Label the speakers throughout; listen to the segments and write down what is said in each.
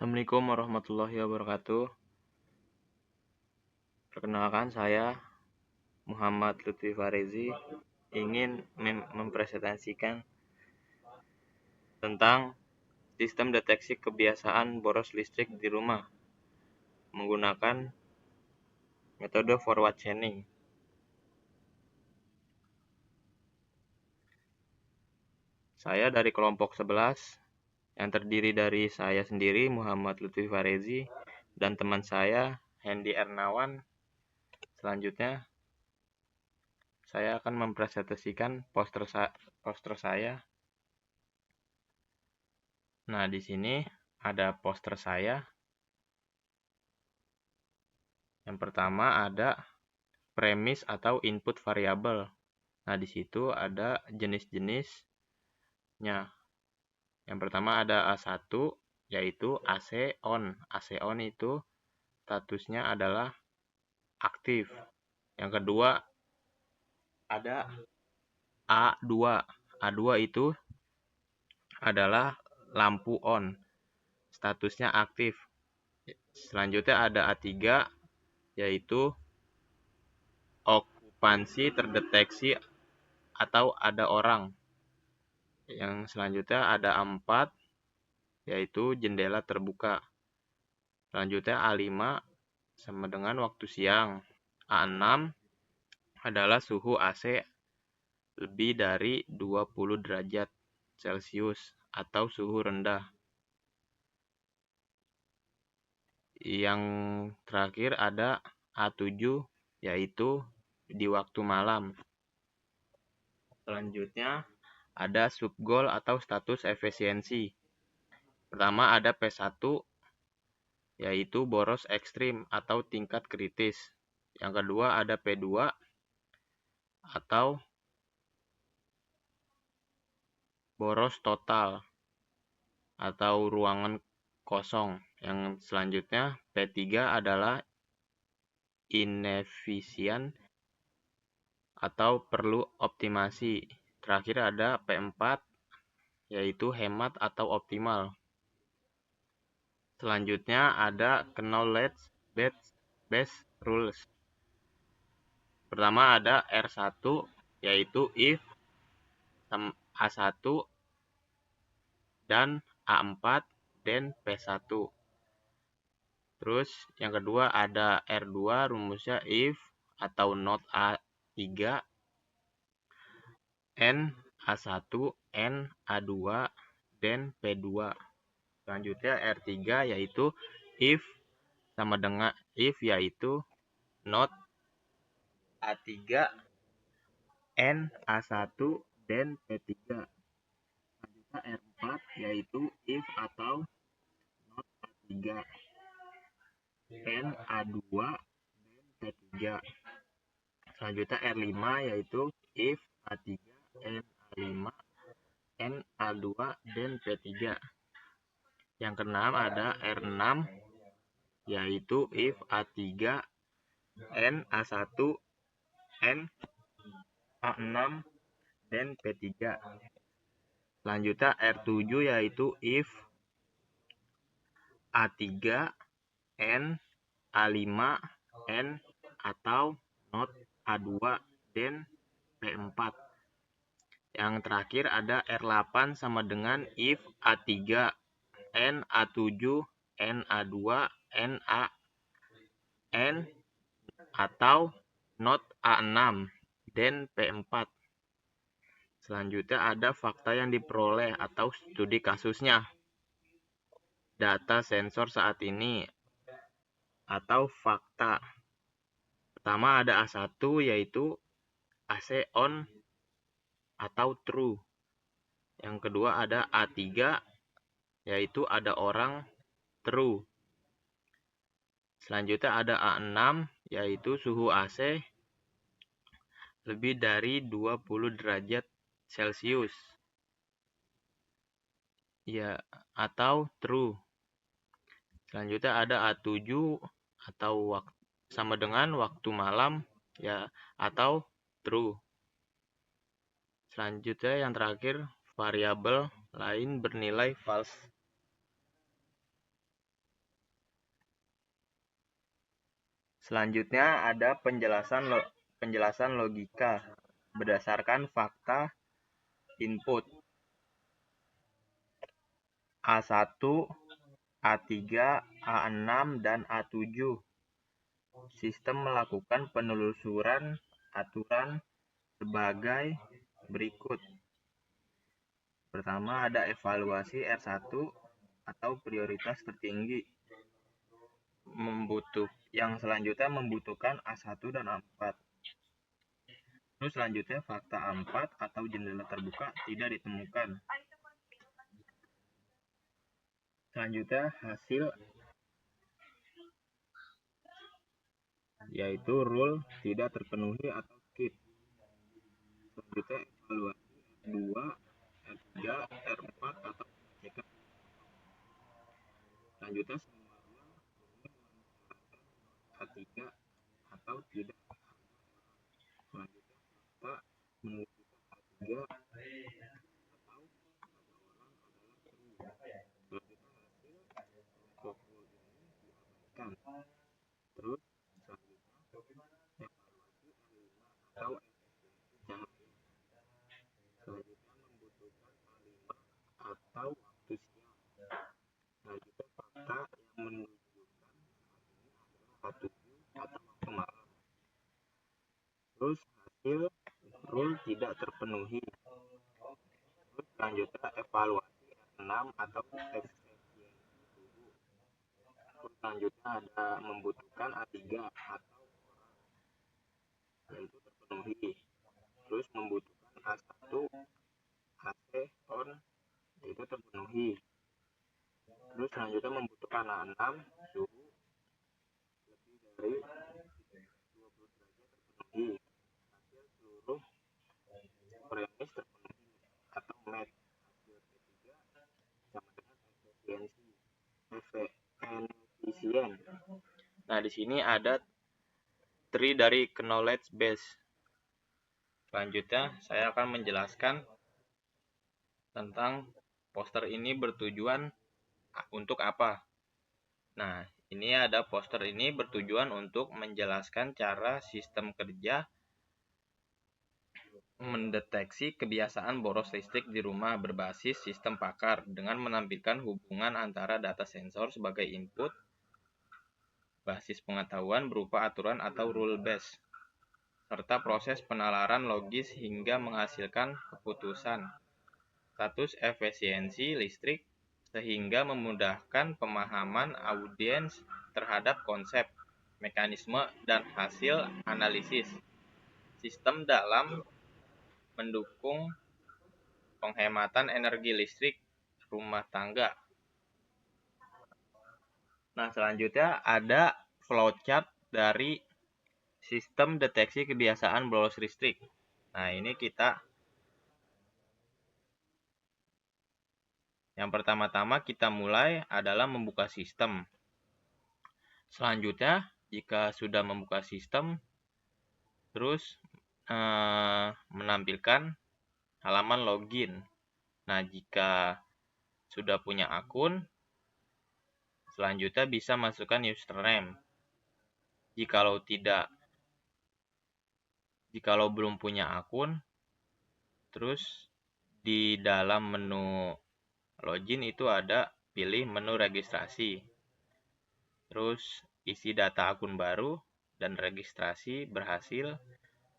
Speaker 1: Assalamualaikum warahmatullahi wabarakatuh. Perkenalkan, saya Muhammad Lutfi Farezi ingin mempresentasikan tentang sistem deteksi kebiasaan boros listrik di rumah menggunakan metode forward chaining. Saya dari kelompok 11 yang terdiri dari saya sendiri Muhammad Lutfi Farezi dan teman saya Hendy Ernawan. Selanjutnya saya akan mempresentasikan poster saya. Nah, di sini ada poster saya. Yang pertama ada premis atau input variabel. Nah, di situ ada jenis-jenisnya. Yang pertama ada A1, yaitu AC on. AC on itu statusnya adalah aktif. Yang kedua ada A2. A2 itu adalah lampu on. Statusnya aktif. Selanjutnya ada A3, yaitu okupansi terdeteksi atau ada orang. Yang selanjutnya ada A4, yaitu jendela terbuka. Selanjutnya A5 sama dengan waktu siang. A6 adalah suhu AC lebih dari 20 derajat Celcius atau suhu rendah. Yang terakhir ada A7, yaitu di waktu malam. Selanjutnya ada subgoal atau status efisiensi. Pertama ada P1, yaitu boros ekstrim atau tingkat kritis. Yang kedua ada P2 atau boros total atau ruangan kosong. Yang selanjutnya P3 adalah inefisien atau perlu optimasi. Terakhir ada P4, yaitu hemat atau optimal. Selanjutnya ada knowledge based rules. Pertama ada R1, yaitu if A1 dan A4 dan P1. Terus yang kedua ada R2, rumusnya if atau not A3, N A1, N A2, dan P2. Selanjutnya R3 yaitu if sama dengan if yaitu not A3, N A1, dan P3. Selanjutnya R4 yaitu if atau not A3, N A2, dan P3. Selanjutnya R5 yaitu if A3, N A5, N A2, dan P3. Yang keenam ada R6 yaitu if A3, N A1, N A6, dan P3. Selanjutnya R7 yaitu if A3, N A5, N atau not A2, dan P4. Yang terakhir ada R8 sama dengan if A3, N A7, N A2, N A, N atau not A6, dan P4. Selanjutnya ada fakta yang diperoleh atau studi kasusnya. Data sensor saat ini atau fakta. Pertama ada A1 yaitu AC on atau true. Yang kedua ada A3 yaitu ada orang true. Selanjutnya ada A6 yaitu suhu AC lebih dari 20 derajat Celcius. Ya, atau true. Selanjutnya ada A7 atau sama dengan waktu malam ya atau true. Selanjutnya yang terakhir variabel lain bernilai false. Selanjutnya ada penjelasan logika berdasarkan fakta input A1, A3, A6, dan A7. Sistem melakukan penelusuran aturan sebagai berikut. Pertama ada evaluasi R1 atau prioritas tertinggi. Yang selanjutnya membutuhkan A1 dan A4. Terus selanjutnya fakta A4 atau jendela terbuka tidak ditemukan. Selanjutnya hasil yaitu rule tidak terpenuhi atau skip. Selanjutnya evaluasi R2, R3, R4 atau CK. Selanjutnya semua rule A3 atau tidak. Selanjutnya fakta menunjukkan A3 atau kata orang adalah true. Selanjutnya hasil pokok ini diabaikan. Terus selanjutnya evaluasi R5 atau efisiensi cahaya. Selanjutnya membutuhkan A5 atau waktu siang. Selanjutnya fakta yang menunjukkan saat ini adalah A7 atau waktu malam. Terus hasil rule tidak terpenuhi. Terus selanjutnya evaluasi R6 atau efisiensi suhu. Terus selanjutnya ada membutuhkan A3 atau orang, yaitu terpenuhi. Terus membutuhkan A1 AC on, yaitu terpenuhi. Terus selanjutnya membutuhkan A6 suhu lebih dari 20 derajat terpenuhi. Hasil seluruh premis terpenuhi atau met. Hasil ketiga sama dengan efisien. Nah, di sini ada tree dari knowledge base. Selanjutnya saya akan menjelaskan tentang poster ini bertujuan untuk apa. Nah, ini ada poster ini bertujuan untuk menjelaskan cara sistem kerja mendeteksi kebiasaan boros listrik di rumah berbasis sistem pakar dengan menampilkan hubungan antara data sensor sebagai input, basis pengetahuan berupa aturan atau rule base, serta proses penalaran logis hingga menghasilkan keputusan. Status efisiensi listrik sehingga memudahkan pemahaman audiens terhadap konsep, mekanisme, dan hasil analisis sistem dalam mendukung penghematan energi listrik rumah tangga. Nah, selanjutnya ada flowchart dari sistem deteksi kebiasaan boros listrik. Nah, ini yang pertama-tama kita mulai adalah membuka sistem. Selanjutnya, jika sudah membuka sistem, terus menampilkan halaman login. Nah, jika sudah punya akun, selanjutnya bisa masukkan username. Jikalau belum punya akun, terus di dalam menu login itu ada pilih menu registrasi. Terus isi data akun baru dan registrasi berhasil.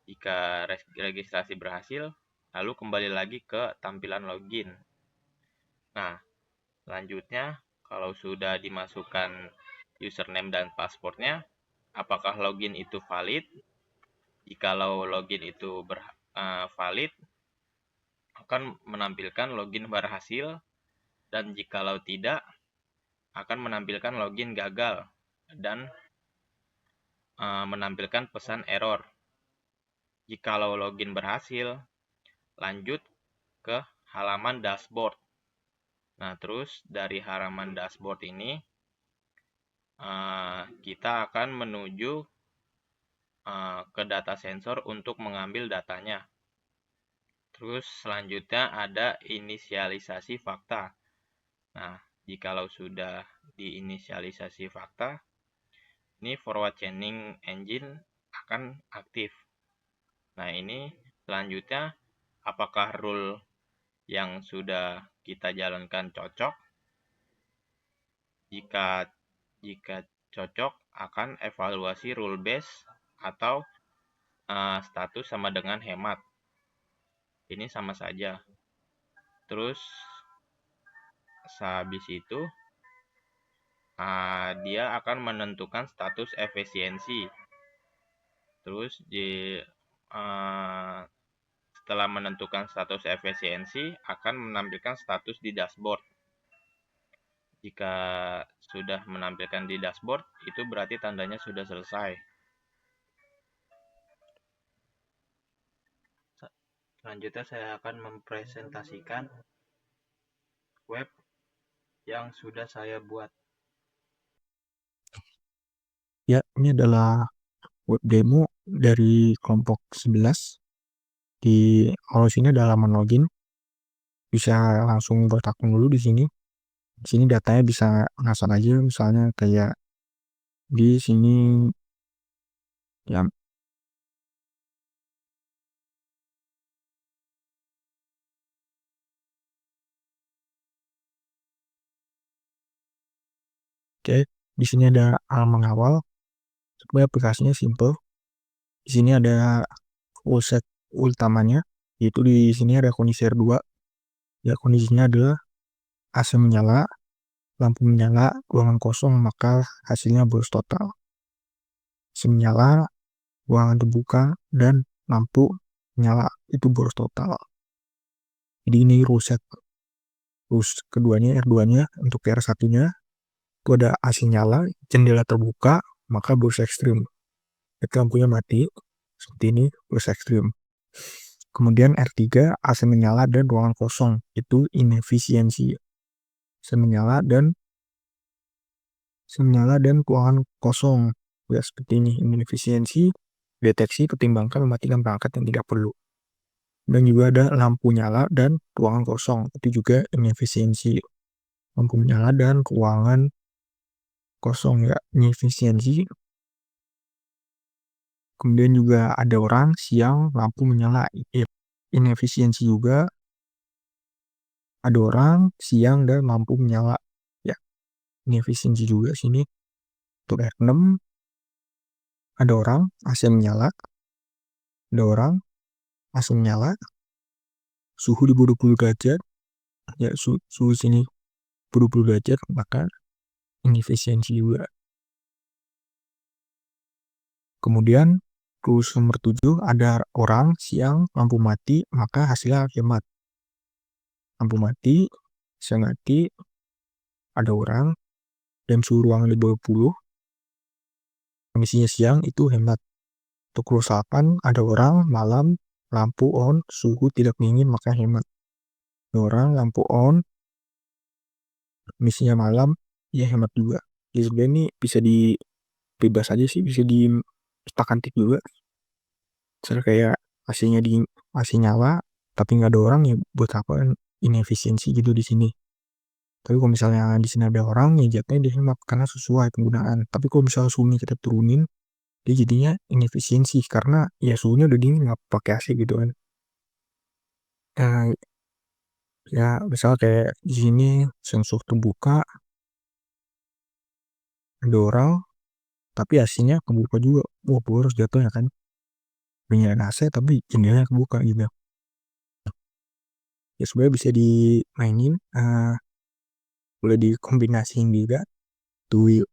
Speaker 1: Jika registrasi berhasil, lalu kembali lagi ke tampilan login. Nah, selanjutnya kalau sudah dimasukkan username dan passwordnya, apakah login itu valid? Jikalau login itu valid, akan menampilkan login berhasil, dan jikalau tidak, akan menampilkan login gagal dan menampilkan pesan error. Jikalau login berhasil, lanjut ke halaman dashboard. Nah, terus dari halaman dashboard ini kita akan menuju ke data sensor untuk mengambil datanya. Terus selanjutnya ada inisialisasi fakta. Nah, jikalau sudah diinisialisasi fakta, ini forward chaining engine akan aktif. Nah, ini selanjutnya apakah rule yang sudah kita jalankan cocok? Jika cocok, akan evaluasi rule base atau status sama dengan hemat. Ini sama saja. Terus habis itu dia akan menentukan status efisiensi. Terus setelah menentukan status efisiensi akan menampilkan status di dashboard. Jika sudah menampilkan di dashboard, itu berarti tandanya sudah selesai. Selanjutnya saya akan mempresentasikan web yang sudah saya buat.
Speaker 2: Ya, ini adalah web demo dari kelompok 11. Kalau sini ada halaman login, bisa langsung buat akun dulu di sini. Di sini datanya bisa ngasal aja, misalnya kayak di sini ya. Oke, di sini ada halaman awal. Supaya aplikasinya simple. Di sini ada set utamanya, yaitu di sini ada kondisi R2. Ya, kondisinya adalah AC menyala, lampu menyala, ruangan kosong, maka hasilnya boros total. AC menyala, ruangan terbuka, dan lampu menyala, itu boros total. Jadi ini rule set. Terus keduanya, R2-nya, untuk R1-nya, itu ada AC nyala, jendela terbuka, maka boros ekstrim. Lampunya mati, seperti ini, boros ekstrim. Kemudian R3, AC menyala dan ruangan kosong, itu inefisiensi. AC menyala dan ruangan kosong, ya seperti ini, inefisiensi, deteksi, pertimbangkan, mematikan perangkat yang tidak perlu. Dan juga ada lampu nyala dan ruangan kosong, itu juga inefisiensi. Lampu nyala dan ruangan kosong, ya inefisiensi. Kemudian juga ada orang siang lampu menyala, inefisiensi juga. Ada orang siang dan lampu menyala, ya inefisiensi juga sini. Untuk R6 ada orang AC menyala, ada orang AC menyala, suhu di 20 derajat, ya suhu sini 20 derajat, maka inefisiensi juga. Kemudian rules nomor 7, ada orang siang lampu mati, maka hasilnya hemat. Lampu mati, siang mati, ada orang, dan suhu ruangan di 20, kondisinya siang, itu hemat. Untuk kerusakan, ada orang malam, lampu on, suhu tidak dingin, maka hemat. Ada orang lampu on, misinya malam, ya hemat juga. Jadi sebenarnya ini bisa bebas aja sih, bisa ditekan tik juga. Misalnya kayak AC nyala, tapi nggak ada orang, ya buat apa inefisiensi gitu di sini. Tapi kalau misalnya di sini ada orang, ya jatuhnya dihemat karena sesuai penggunaan. Tapi kalau misalnya suhunya kita turunin, dia jadinya inefisiensi karena ya suhunya udah dingin, nggak pakai AC gitu kan. Ya misalnya kayak di sini sensor terbuka, ada orang, tapi AC-nya kebuka juga. Wah, boros jatuhnya kan. Punya AC tapi jendelanya kebuka gitu. Ya sebenarnya bisa dimainin, boleh dikombinasiin juga.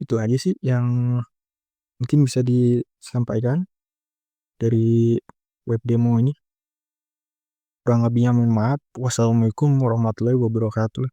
Speaker 2: Itu aja sih yang mungkin bisa disampaikan dari web demo ini. Kurang lebihnya mohon maaf. Wassalamualaikum warahmatullahi wabarakatuh.